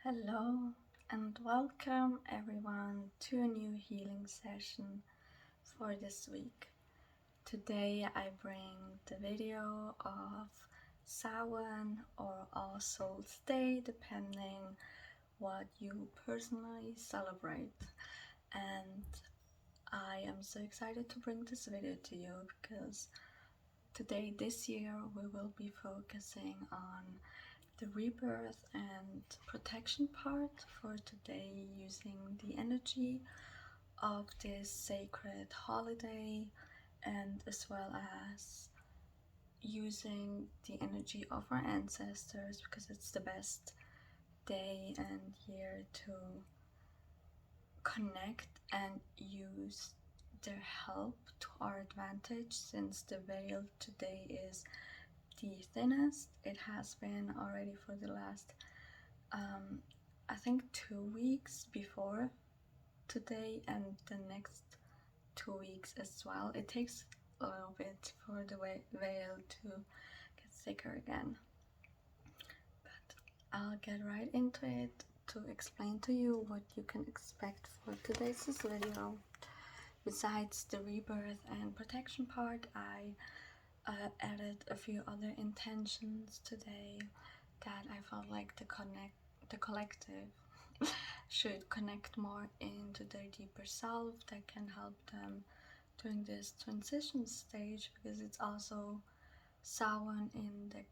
Hello and welcome everyone to a new healing session for this week. Today I bring the video of Samhain or All Souls Day, depending what you personally celebrate. And I am so excited to bring this video to you because today, this year, we will be focusing on the rebirth and protection part for today, using the energy of this sacred holiday, and as well as using the energy of our ancestors, because it's the best day and year to connect and use their help to our advantage, since the veil today is the thinnest it has been already for the last I think 2 weeks before today, and the next 2 weeks as well. It takes a little bit for the veil to get thicker again, but I'll get right into it to explain to you what you can expect for today's video. Besides the rebirth and protection part, I added a few other intentions today that I felt like the collective should connect more into their deeper self, that can help them during this transition stage, because it's also Samhain in the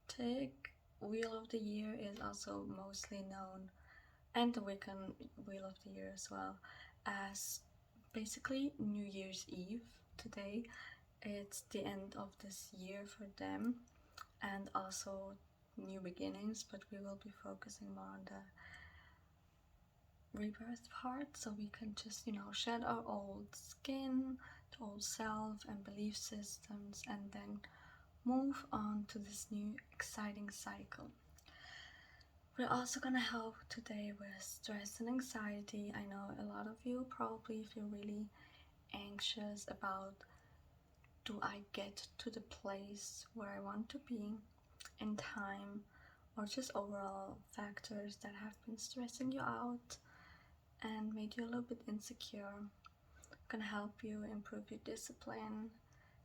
Celtic Wheel of the Year is also mostly known, and the Wiccan Wheel of the Year as well, as basically New Year's Eve today. It's the end of this year for them, and also new beginnings, but we will be focusing more on the rebirth part, so we can just, shed our old skin, the old self and belief systems, and then move on to this new exciting cycle. We're also gonna help today with stress and anxiety. I know a lot of you probably feel really anxious about, do I get to the place where I want to be in time, or just overall factors that have been stressing you out and made you a little bit insecure. Gonna help you improve your discipline.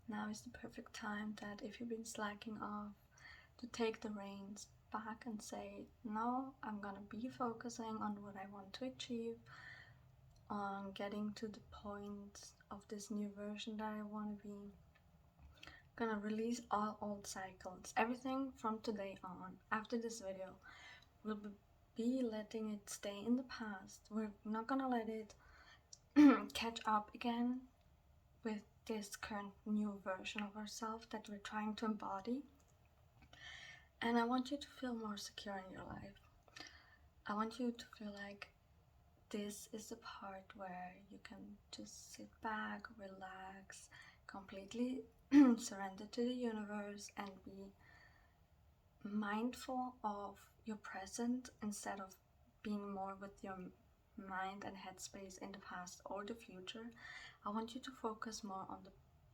Now is the perfect time that if you've been slacking off, to take the reins back and say, no, I'm gonna be focusing on what I want to achieve, on getting to the point of this new version that I want to be. Gonna release all old cycles, everything from today on. After this video, we'll be letting it stay in the past. We're not gonna let it catch up again with this current new version of ourselves that we're trying to embody. And I want you to feel more secure in your life. I want you to feel like this is the part where you can just sit back, relax, completely surrender to the universe, and be mindful of your present instead of being more with your mind and headspace in the past or the future. I want you to focus more on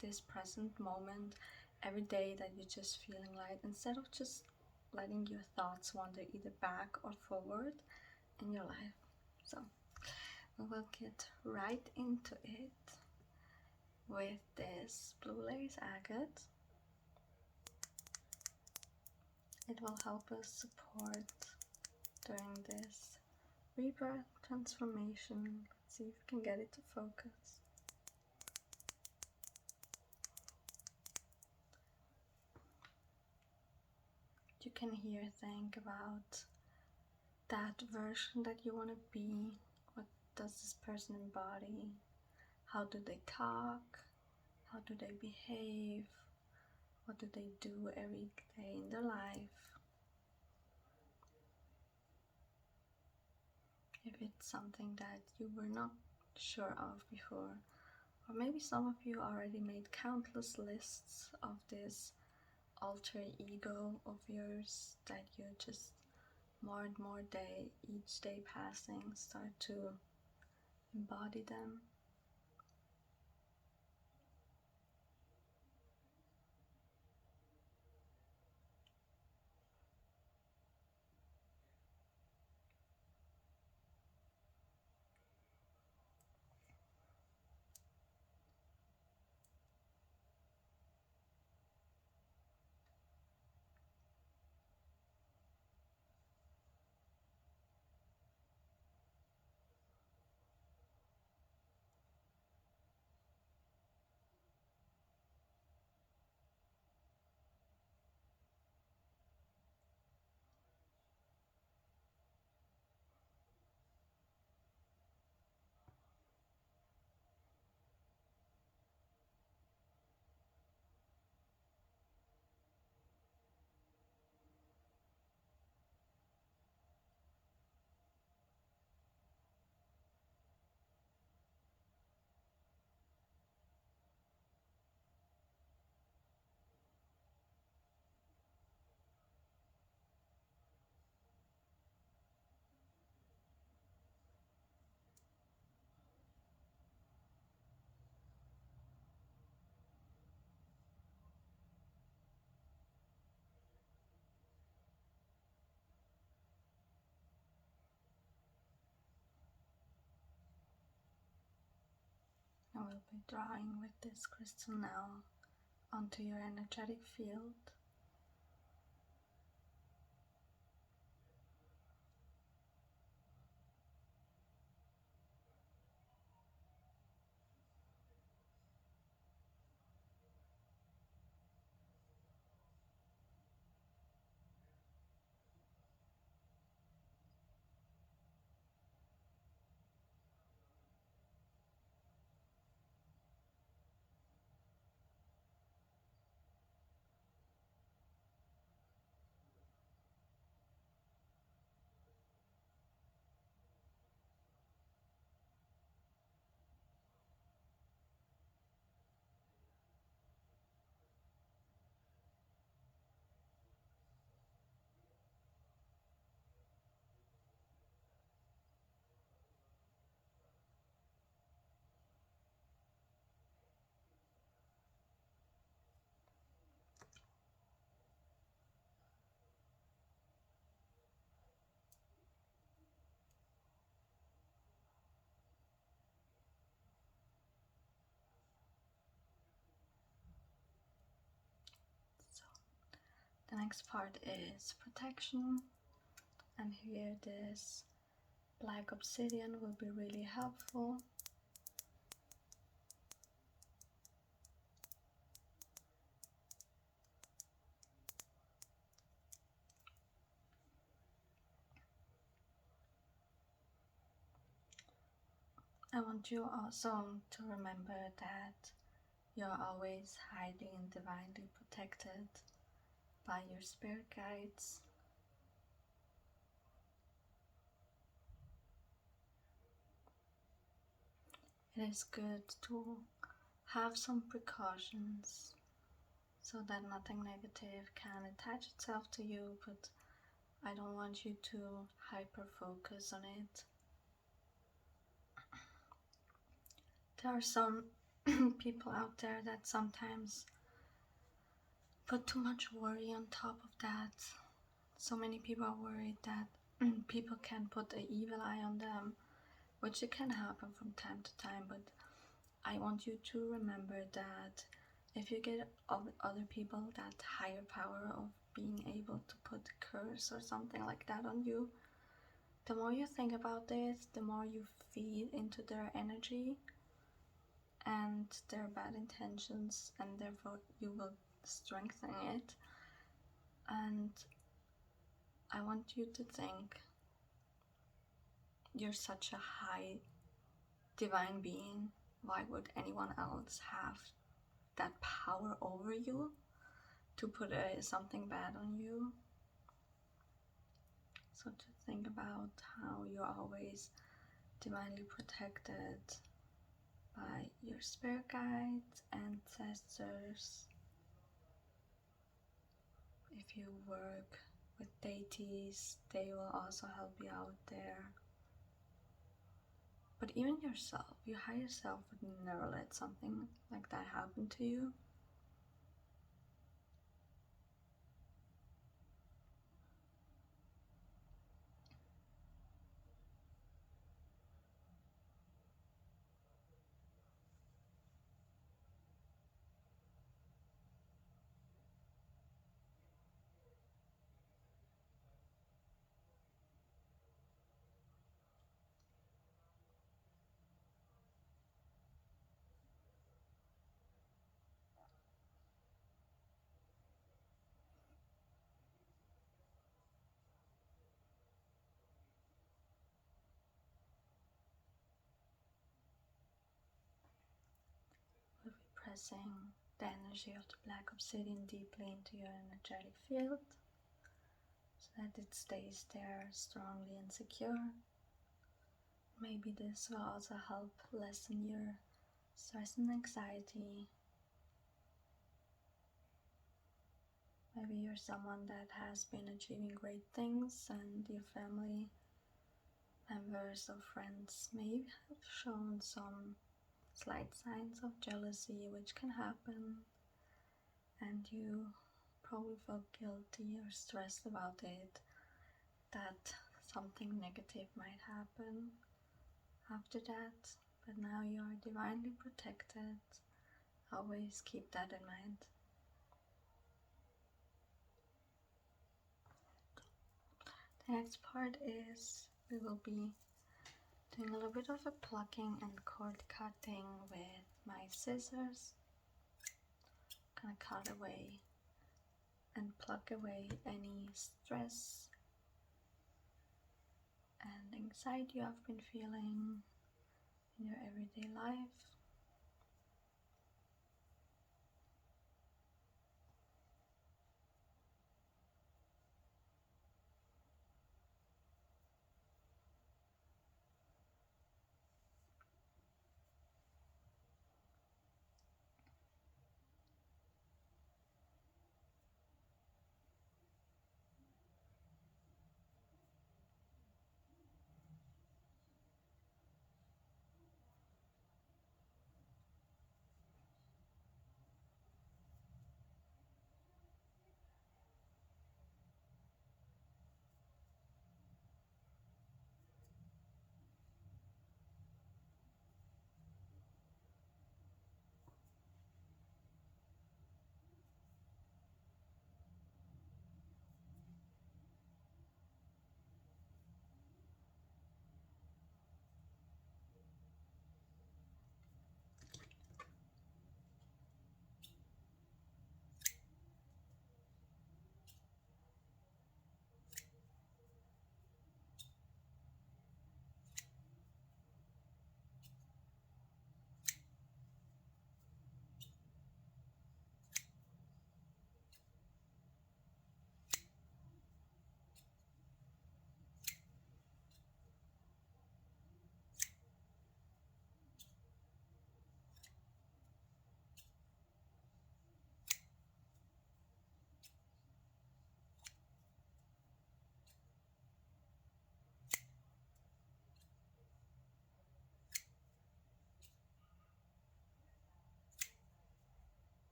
this present moment every day, that you're just feeling light, instead of just letting your thoughts wander either back or forward in your life. So we will get right into it with this blue lace agate. It will help us support during this rebirth transformation. Let's see if we can get it to focus. You can here think about that version that you want to be. What does this person embody? How do they talk? How do they behave? What do they do every day in their life? If it's something that you were not sure of before, or maybe some of you already made countless lists of this alter ego of yours, that you just more and more each day passing, start to embody them. drawing with this crystal now onto your energetic field. So the next part is protection, and here this black obsidian will be really helpful. I want you also to remember that you're always highly and divinely protected by your spirit guides. It is good to have some precautions so that nothing negative can attach itself to you, but I don't want you to hyper focus on it. There are some people out there that sometimes put too much worry on top of that. So many people are worried that people can put an evil eye on them, which it can happen from time to time, but I want you to remember that if you get other people that higher power of being able to put a curse or something like that on you, the more you think about this, the more you feed into their energy and their bad intentions, and therefore you will strengthen it. And I want you to think you're such a high divine being. Why would anyone else have that power over you to put something bad on you? So to think about how you're always divinely protected by your spirit guides, ancestors. If you work with deities, they will also help you out there. But even yourself, your higher self would never let something like that happen to you. We'll be pressing the energy of the black obsidian deeply into your energetic field so that it stays there strongly and secure. Maybe this will also help lessen your stress and anxiety. Maybe you're someone that has been achieving great things and your family members or friends may have shown some slight signs of jealousy, which can happen, and you probably feel guilty or stressed about it, that something negative might happen after that. but now you are divinely protected. Always keep that in mind. The next part is we will be doing a little bit of a plucking and cord cutting with my scissors. I'm gonna cut away and pluck away any stress and anxiety you have been feeling in your everyday life.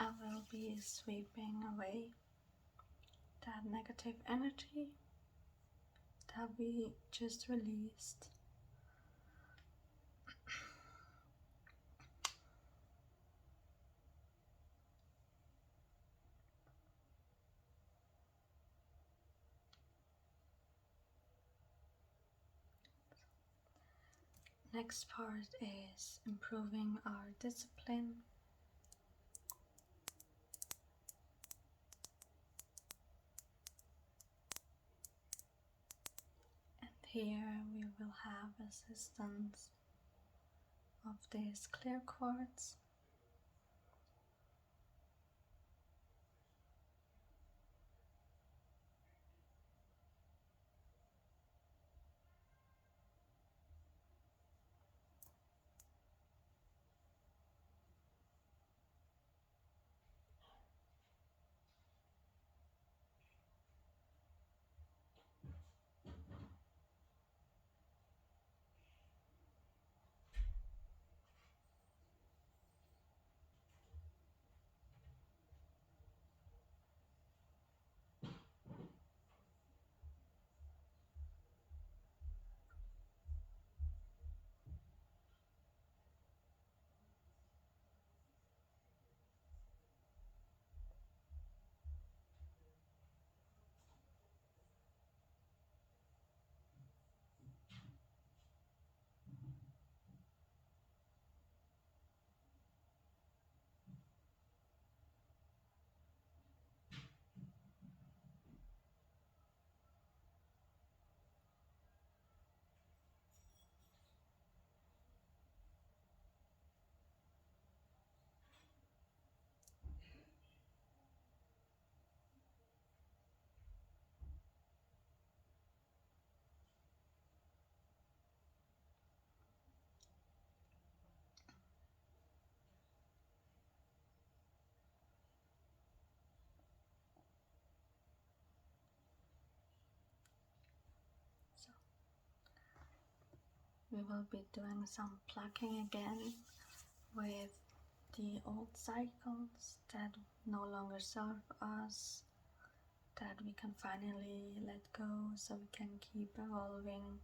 I will be sweeping away that negative energy that we just released. Next part is improving our discipline. And here we will have assistance of this clear quartz. we will be doing some plucking again with the old cycles that no longer serve us, that we can finally let go so we can keep evolving.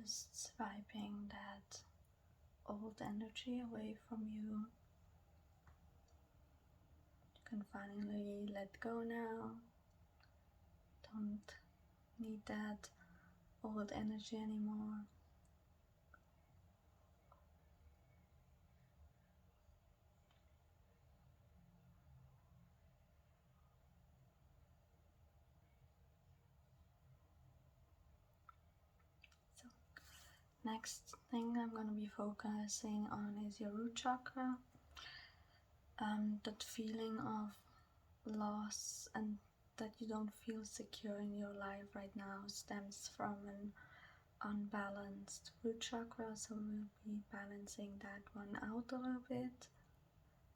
Just swiping that old energy away from you. You can finally let go now. Don't need that old energy anymore. So, next thing I'm going to be focusing on is your root chakra. That feeling of loss and that you don't feel secure in your life right now stems from an unbalanced root chakra, so we'll be balancing that one out a little bit. So,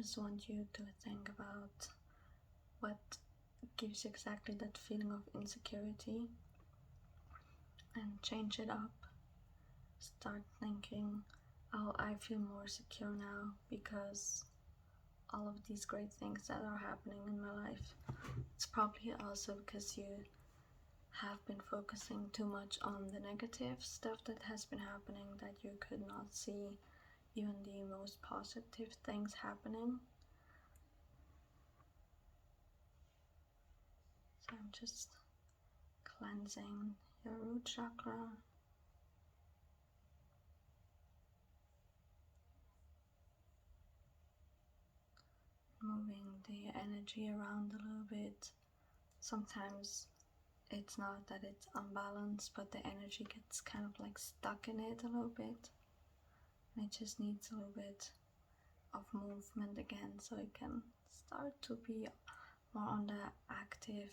just want you to think about what gives you exactly that feeling of insecurity and change it up. Start thinking, oh, I feel more secure now because all of these great things that are happening in my life. It's probably also because you have been focusing too much on the negative stuff that has been happening that you could not see even the most positive things happening. So I'm just cleansing your root chakra. Moving the energy around a little bit. Sometimes it's not that it's unbalanced, but the energy gets kind of like stuck in it a little bit, and it just needs a little bit of movement again so it can start to be more on the active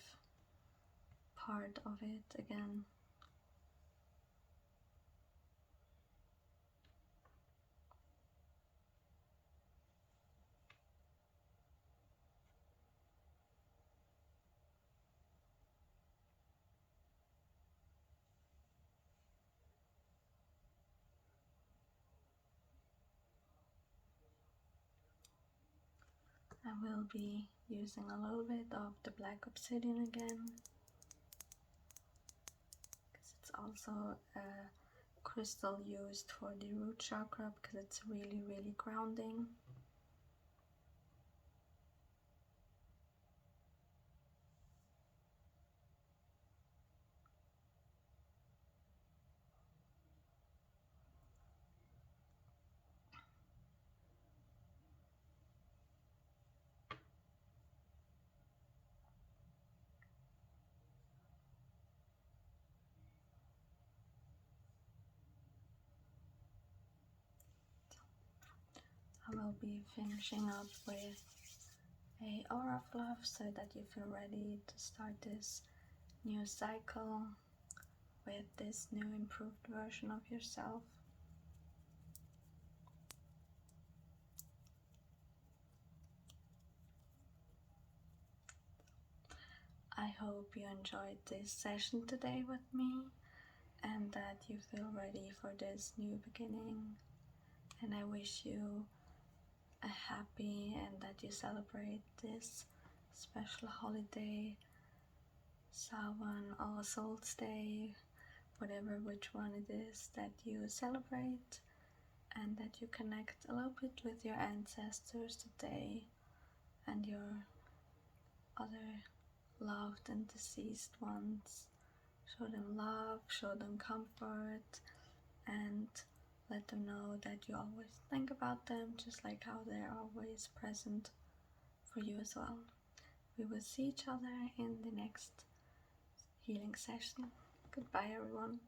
part of it again. I will be using a little bit of the black obsidian again, because it's also a crystal used for the root chakra, because it's really grounding. I will be finishing up with a aura fluff so that you feel ready to start this new cycle with this new improved version of yourself. I hope you enjoyed this session today with me and that you feel ready for this new beginning, and I wish you a happy and that you celebrate this special holiday, Samhain, All Souls Day, whatever which one it is that you celebrate, and that you connect a little bit with your ancestors today and your other loved and deceased ones. Show them love, show them comfort, and let them know that you always think about them, just like how they're always present for you as well. We will see each other in the next healing session. Goodbye, everyone.